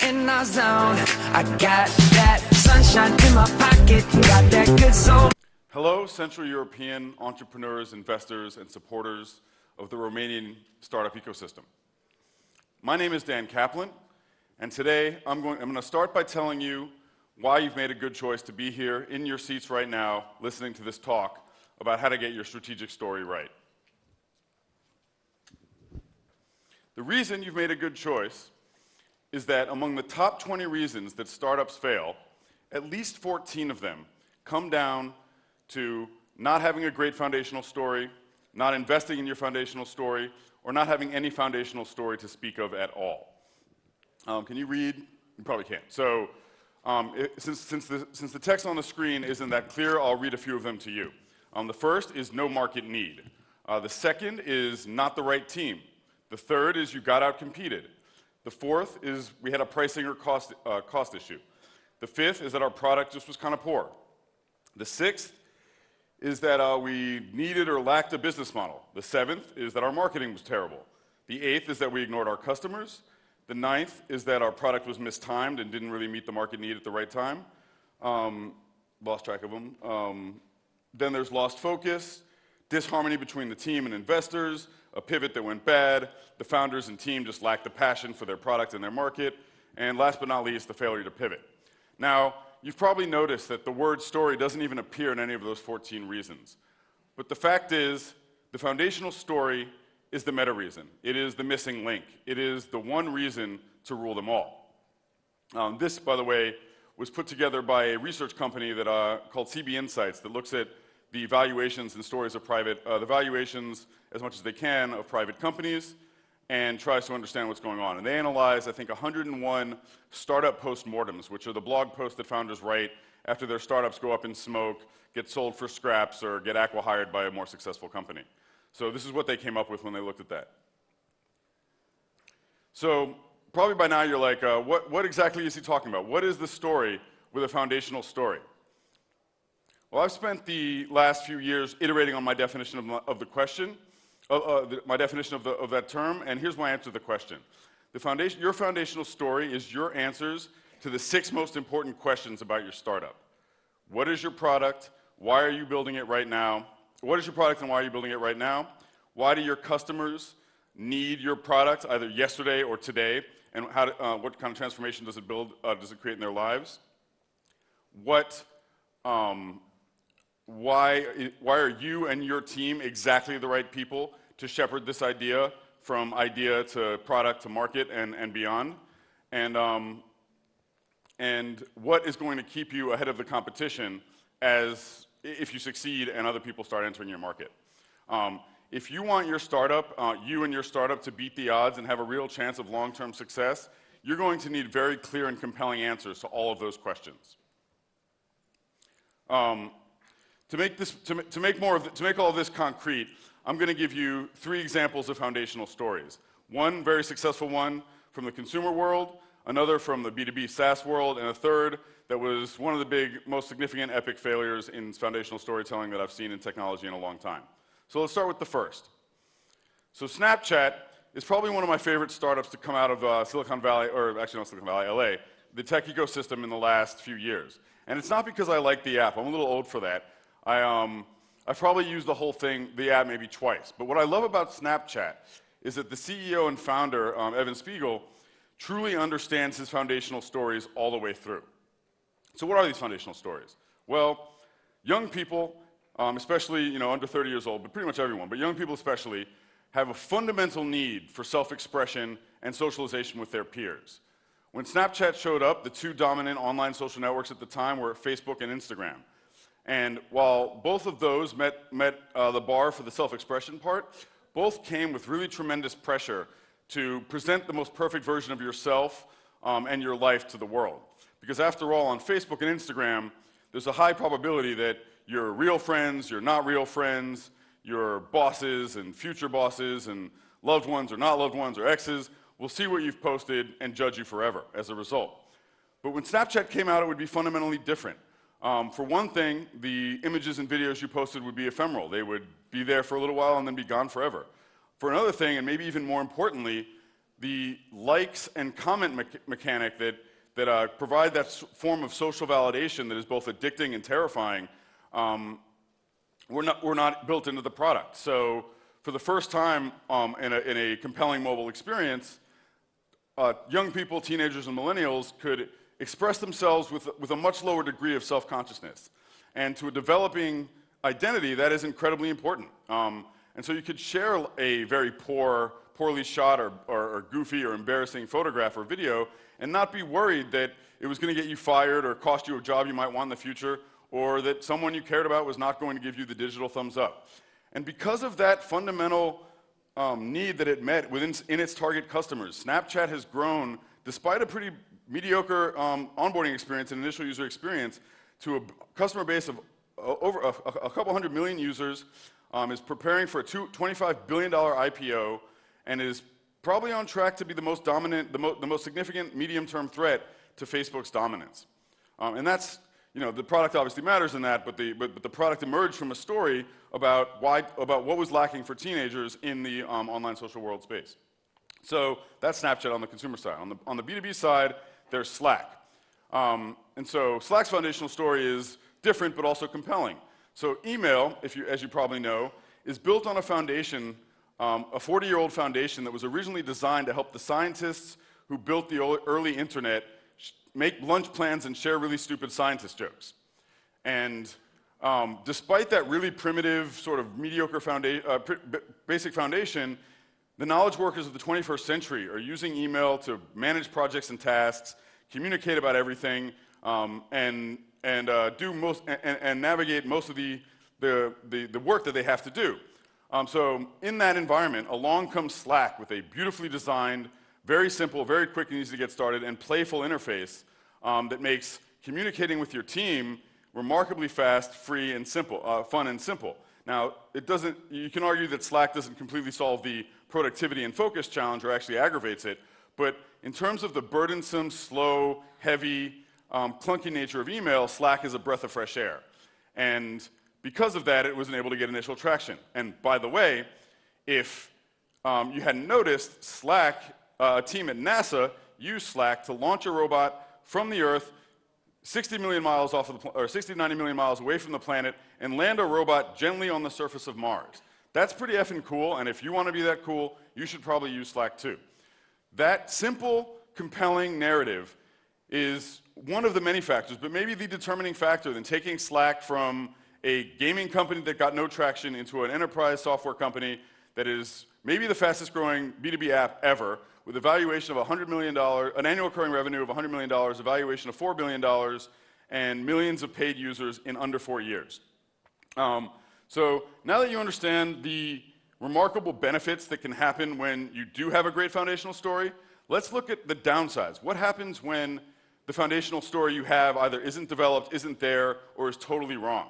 In our zone, I got that sunshine in my pocket, got that good soul. Hello, Central European entrepreneurs, investors, and supporters of the Romanian startup ecosystem. My name is Dan Kaplan, and today I'm going to start by telling you why you've made a good choice to be here in your seats right now, listening to this talk about how to get your strategic story right. The reason you've made a good choice is that among the top 20 reasons that startups fail, at least 14 of them come down to not having a great foundational story, not investing in your foundational story, or not having any foundational story to speak of at all. Can you read? You probably can't. So since the text on the screen isn't that clear, I'll read a few of them to you. The first is no market need. The second is not the right team. The third is you got out-competed. The fourth is we had a pricing or cost issue. The fifth is that our product just was kind of poor. The sixth is that we needed or lacked a business model. The seventh is that our marketing was terrible. The eighth is that we ignored our customers. The ninth is that our product was mistimed and didn't really meet the market need at the right time. Lost track of them. Then there's lost focus, disharmony between the team and investors, a pivot that went bad, the founders and team just lacked the passion for their product and their market, and last but not least, the failure to pivot. Now, you've probably noticed that the word story doesn't even appear in any of those 14 reasons. But the fact is, the foundational story is the meta reason. It is the missing link. It is the one reason to rule them all. This, by the way, was put together by a research company that, called CB Insights that looks at the valuations and stories of the valuations as much as they can of private companies and tries to understand what's going on. And they analyze, I think, 101 startup postmortems, which are the blog posts that founders write after their startups go up in smoke, get sold for scraps, or get acqui-hired by a more successful company. So this is what they came up with when they looked at that. So probably by now you're like, what exactly is he talking about? What is the story with a foundational story? Well, I've spent the last few years iterating on my definition of the question, my definition of that term, and here's my answer to the question. Your foundational story is your answers to the 6 most important questions about your startup. What is your product? Why are you building it right now? What is your product and why are you building it right now? Why do your customers need your product either yesterday or today? And what kind of transformation does it create in their lives? Why are you and your team exactly the right people to shepherd this idea from idea to product to market and beyond? And what is going to keep you ahead of the competition if you succeed and other people start entering your market? If you want your startup, you and your startup to beat the odds and have a real chance of long-term success, you're going to need very clear and compelling answers to all of those questions. To make all of this concrete, I'm going to give you 3 examples of foundational stories. One very successful one from the consumer world, another from the B2B SaaS world, and a third that was one of the big, most significant epic failures in foundational storytelling that I've seen in technology in a long time. So let's start with the first. So Snapchat is probably one of my favorite startups to come out of Silicon Valley, or actually not Silicon Valley, LA, the tech ecosystem in the last few years. And it's not because I like the app. I'm a little old for that. I've probably used the app maybe twice. But what I love about Snapchat is that the CEO and founder, Evan Spiegel, truly understands his foundational stories all the way through. So what are these foundational stories? Well, young people, especially under 30 years old, but pretty much everyone, but young people especially, have a fundamental need for self-expression and socialization with their peers. When Snapchat showed up, the 2 dominant online social networks at the time were Facebook and Instagram. And while both of those met the bar for the self-expression part, both came with really tremendous pressure to present the most perfect version of yourself and your life to the world. Because after all, on Facebook and Instagram, there's a high probability that your real friends, your not real friends, your bosses and future bosses and loved ones or not loved ones or exes will see what you've posted and judge you forever as a result. But when Snapchat came out, it would be fundamentally different. For one thing, the images and videos you posted would be ephemeral. They would be there for a little while and then be gone forever. For another thing, and maybe even more importantly, the likes and comment mechanic that provide that form of social validation that is both addicting and terrifying, were not built into the product. So for the first time in a compelling mobile experience, young people, teenagers, and millennials could express themselves with a much lower degree of self-consciousness. And to a developing identity, that is incredibly important. And so you could share a very poorly shot or goofy or embarrassing photograph or video and not be worried that it was going to get you fired or cost you a job you might want in the future, or that someone you cared about was not going to give you the digital thumbs up. And because of that fundamental need that it met in its target customers, Snapchat has grown, despite a pretty mediocre onboarding experience and initial user experience, to a customer base of over a couple 100 million users, is preparing for a $25 billion IPO, and is probably on track to be the most dominant, the most significant medium-term threat to Facebook's dominance. And that's, the product obviously matters in that, but the product emerged from a story about what was lacking for teenagers in the online social world space. So that's Snapchat on the consumer side. On the B2B side, there's Slack. And so Slack's foundational story is different but also compelling. So email, as you probably know, is built on a foundation, a 40-year-old foundation that was originally designed to help the scientists who built the early internet make lunch plans and share really stupid scientist jokes. And despite that really primitive, sort of mediocre basic foundation, the knowledge workers of the 21st century are using email to manage projects and tasks, communicate about everything, and navigate most of the work that they have to do. So in that environment, along comes Slack with a beautifully designed, very simple, very quick and easy to get started, and playful interface that makes communicating with your team remarkably fast, free, and simple, fun and simple. Now, you can argue that Slack doesn't completely solve the productivity and focus challenge, or actually aggravates it, but in terms of the burdensome, slow, heavy, clunky nature of email, Slack is a breath of fresh air. And because of that, it wasn't able to get initial traction. And by the way, if you hadn't noticed, Slack, a team at NASA used Slack to launch a robot from the Earth 60 million miles off of or 60 to 90 million miles away from the planet and land a robot gently on the surface of Mars. That's pretty effing cool, and if you want to be that cool, you should probably use Slack too. That simple, compelling narrative is one of the many factors, but maybe the determining factor in taking Slack from a gaming company that got no traction into an enterprise software company that is maybe the fastest growing B2B app ever, with a valuation of $100 million, an annual recurring revenue of $100 million, a valuation of $4 billion, and millions of paid users in under 4 years. So now that you understand the remarkable benefits that can happen when you do have a great foundational story, let's look at the downsides. What happens when the foundational story you have either isn't developed, isn't there, or is totally wrong?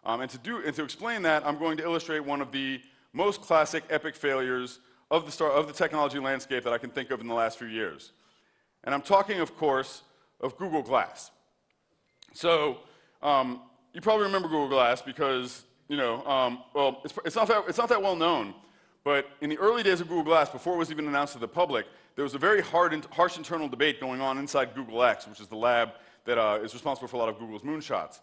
And to explain that, I'm going to illustrate one of the most classic epic failures of the technology landscape that I can think of in the last few years. And I'm talking, of course, of Google Glass. So you probably remember Google Glass because, well, it's not that well known, but in the early days of Google Glass, before it was even announced to the public, there was a very harsh internal debate going on inside Google X, which is the lab that is responsible for a lot of Google's moonshots.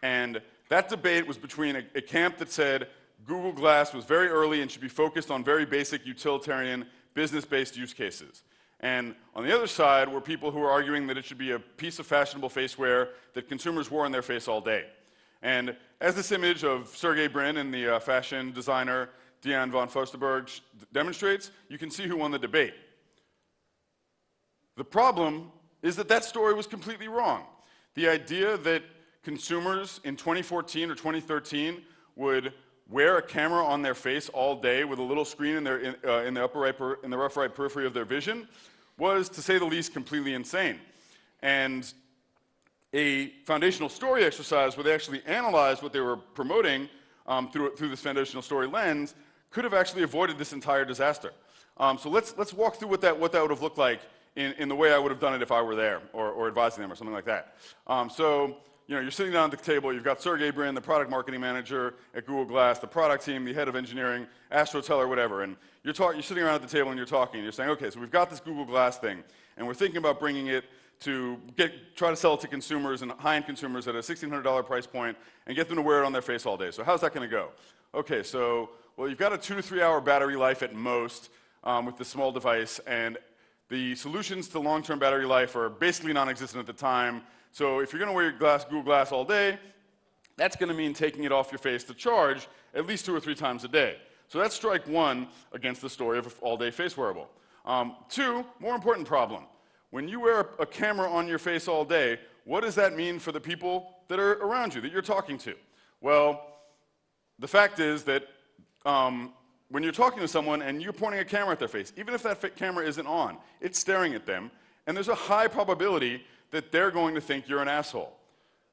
And that debate was between a camp that said Google Glass was very early and should be focused on very basic utilitarian business-based use cases. And on the other side were people who were arguing that it should be a piece of fashionable faceware that consumers wore on their face all day. And as this image of Sergey Brin and the fashion designer Diane von Furstenberg demonstrates, you can see who won the debate. The problem is that that story was completely wrong. The idea that consumers in 2014 or 2013 would wear a camera on their face all day with a little screen in the upper right periphery of their vision was, to say the least, completely insane. And a foundational story exercise where they actually analyzed what they were promoting through this foundational story lens could have actually avoided this entire disaster. So let's walk through what that would have looked like in the way I would have done it if I were there, or advising them, or something like that. So you're sitting down at the table, you've got Sergey Brin, the product marketing manager at Google Glass, the product team, the head of engineering, Astro Teller, whatever, and you're sitting around at the table and you're talking, and you're saying, okay, so we've got this Google Glass thing, and we're thinking about bringing it to try to sell it to consumers and high-end consumers at a $1,600 price point and get them to wear it on their face all day. So how's that going to go? Okay, so, well, you've got a 2 to 3 hour battery life at most with this small device, and the solutions to long-term battery life are basically non-existent at the time. So if you're going to wear your Google Glass all day, that's going to mean taking it off your face to charge at least 2 or 3 times a day. So that's strike one against the story of an all-day face wearable. 2, more important problem. When you wear a camera on your face all day, what does that mean for the people that are around you, that you're talking to? Well, the fact is that when you're talking to someone and you're pointing a camera at their face, even if that camera isn't on, it's staring at them, and there's a high probability that they're going to think you're an asshole.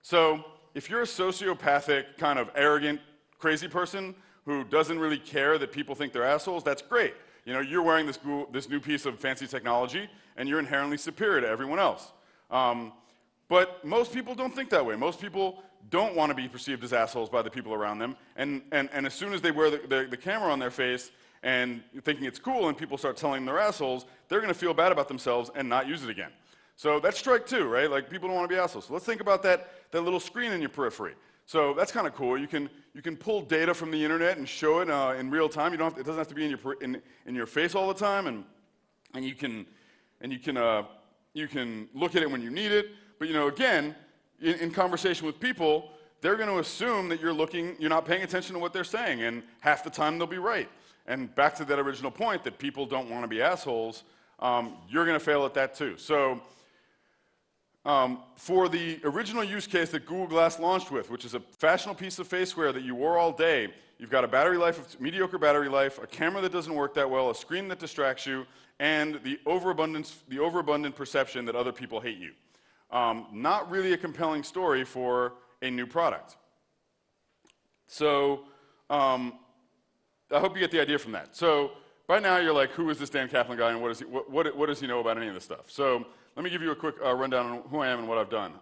So if you're a sociopathic, kind of arrogant, crazy person who doesn't really care that people think they're assholes, that's great. You're wearing this new piece of fancy technology, and you're inherently superior to everyone else. But most people don't think that way. Most people don't want to be perceived as assholes by the people around them, and as soon as they wear the camera on their face and thinking it's cool and people start telling them they're assholes, they're going to feel bad about themselves and not use it again. So that's strike 2, right? Like, people don't want to be assholes. So let's think about that little screen in your periphery. So that's kind of cool. You can pull data from the internet and show it in real time. It doesn't have to be in your face all the time, and you can look at it when you need it. But again, in conversation with people, they're going to assume that you're not paying attention to what they're saying, and half the time they'll be right. And back to that original point that people don't want to be assholes, you're going to fail at that too. So for the original use case that Google Glass launched with, which is a fashionable piece of faceware that you wore all day, you've got a battery life of mediocre battery life, a camera that doesn't work that well, a screen that distracts you, and the overabundant perception that other people hate you. Not really a compelling story for a new product. So I hope you get the idea from that. So by now you're like, who is this Dan Kaplan guy, and what does he know about any of this stuff? So let me give you a quick rundown on who I am and what I've done.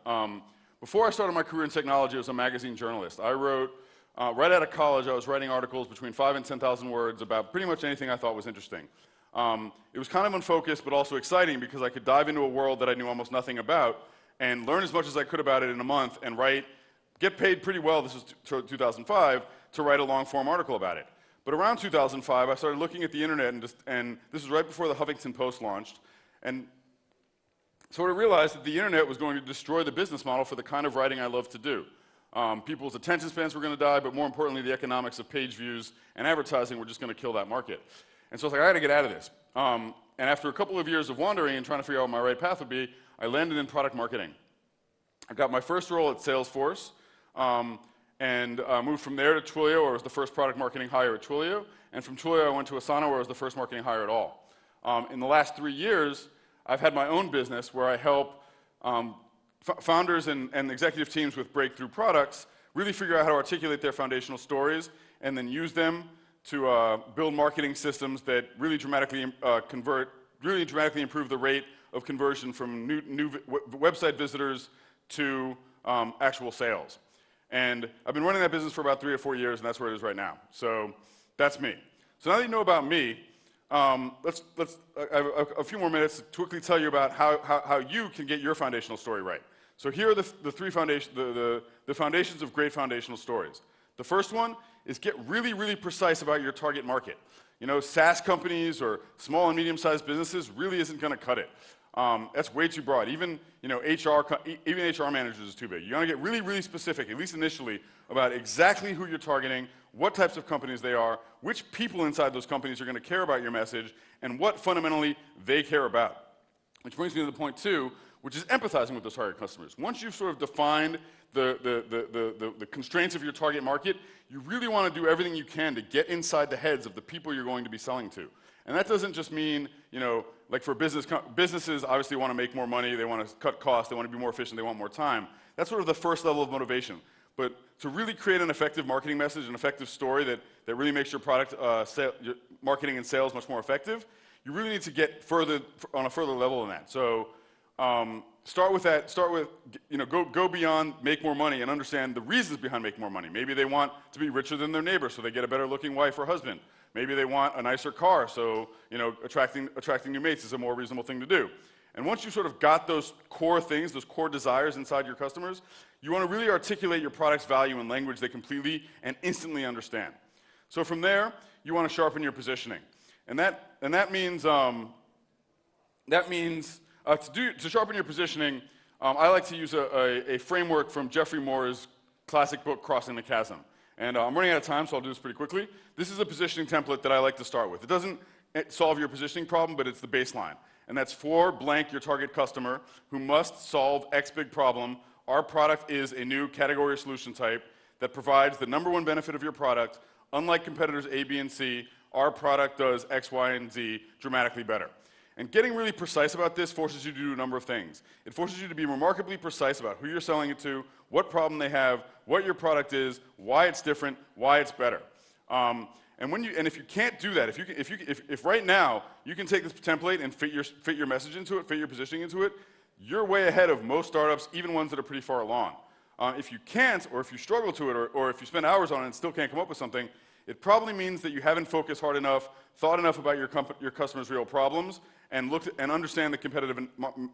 Before I started my career in technology, I was a magazine journalist. I wrote, right out of college, I was writing articles between 5,000 and 10,000 words about pretty much anything I thought was interesting. It was kind of unfocused, but also exciting because I could dive into a world that I knew almost nothing about and learn as much as I could about it in a month and get paid pretty well, this was 2005, to write a long-form article about it. But around 2005, I started looking at the internet, and this was right before the Huffington Post launched, and so I realized that the internet was going to destroy the business model for the kind of writing I love to do. People's attention spans were going to die, but more importantly, the economics of page views and advertising were just going to kill that market. And so I was like, I got to get out of this. And after a couple of years of wandering and trying to figure out what my right path would be, I landed in product marketing. I got my first role at Salesforce, and moved from there to Twilio, where I was the first product marketing hire at Twilio. And from Twilio, I went to Asana, where I was the first marketing hire at all. In the last 3 years, I've had my own business where I help founders and executive teams with breakthrough products really figure out how to articulate their foundational stories and then use them to build marketing systems that really dramatically improve the rate of conversion from new website visitors to actual sales. And I've been running that business for about 3 or 4 years, and that's where it is right now. So that's me. So now that you know about me, I have a few more minutes to quickly tell you about how you can get your foundational story right. So here are the foundations of great foundational stories. The first one is get really, really precise about your target market. SaaS companies or small and medium-sized businesses really isn't going to cut it. That's way too broad. Even HR managers is too big. You got to get really, really specific, at least initially, about exactly who you're targeting, what types of companies they are, which people inside those companies are going to care about your message, and what fundamentally they care about. Which brings me to the point 2, which is empathizing with those target customers. Once you've sort of defined the constraints of your target market, you really want to do everything you can to get inside the heads of the people you're going to be selling to. And that doesn't just mean, like for businesses obviously want to make more money, they want to cut costs, they want to be more efficient, they want more time. That's sort of the first level of motivation. But to really create an effective marketing message, an effective story that really makes your product, your marketing and sales much more effective, you really need to get on a further level than that. So Start with that. Start with, go beyond make more money and understand the reasons behind making more money. Maybe they want to be richer than their neighbor, so they get a better looking wife or husband. Maybe they want a nicer car, so attracting new mates is a more reasonable thing to do. And once you sort of got those core things, those core desires inside your customers, you want to really articulate your product's value in language they completely and instantly understand. So from there, you want to sharpen your positioning, and that means to sharpen your positioning. I like to use a framework from Jeffrey Moore's classic book, Crossing the Chasm. And I'm running out of time, so I'll do this pretty quickly. This is a positioning template that I like to start with. It doesn't solve your positioning problem, but it's the baseline. And that's for blank your target customer who must solve X big problem. Our product is a new category or solution type that provides the #1 benefit of your product. Unlike competitors A, B, and C, our product does X, Y, and Z dramatically better. And getting really precise about this forces you to do a number of things. It forces you to be remarkably precise about who you're selling it to, what problem they have, what your product is, why it's different, why it's better. And if you can't do that, if right now you can take this template and fit your message into it, fit your positioning into it, you're way ahead of most startups, even ones that are pretty far along. If you can't, or if you struggle to it, or if you spend hours on it and still can't come up with something, it probably means that you haven't focused hard enough, thought enough about your customers' real problems, and understand the competitive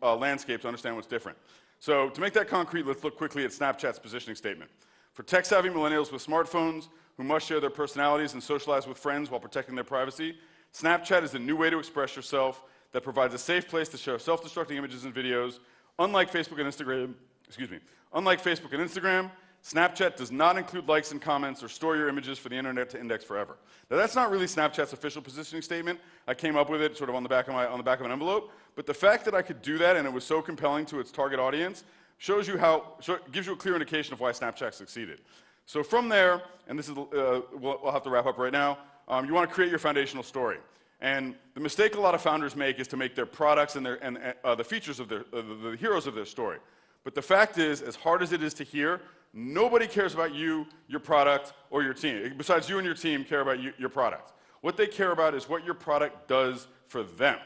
landscape to understand what's different. So to make that concrete, let's look quickly at Snapchat's positioning statement. For tech-savvy millennials with smartphones who must share their personalities and socialize with friends while protecting their privacy, Snapchat is a new way to express yourself that provides a safe place to share self-destructing images and videos. Unlike Facebook and Instagram, Snapchat does not include likes and comments or store your images for the internet to index forever. Now that's not really Snapchat's official positioning statement. I came up with it sort of on the back of an envelope. But the fact that I could do that and it was so compelling to its target audience gives you a clear indication of why Snapchat succeeded. So from there, and this is we'll have to wrap up right now. You want to create your foundational story. And the mistake a lot of founders make is to make their products and the features of the heroes of their story. But the fact is, as hard as it is to hear, nobody cares about you, your product, or your team. Besides, you and your team care about your product. What they care about is what your product does for them.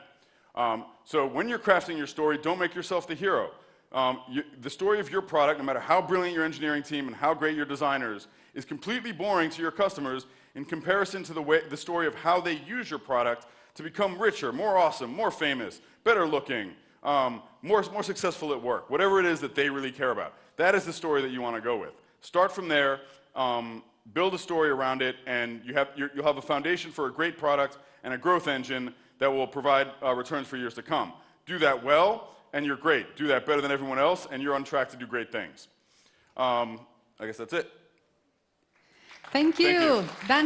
So when you're crafting your story, don't make yourself the hero. The story of your product, no matter how brilliant your engineering team and how great your designers, is completely boring to your customers in comparison to the story of how they use your product to become richer, more awesome, more famous, better looking, more successful at work, whatever it is that they really care about. That is the story that you want to go with. Start from there, build a story around it, and you'll have a foundation for a great product and a growth engine that will provide returns for years to come. Do that well, and you're great. Do that better than everyone else, and you're on track to do great things. I guess that's it. Thank you. Dan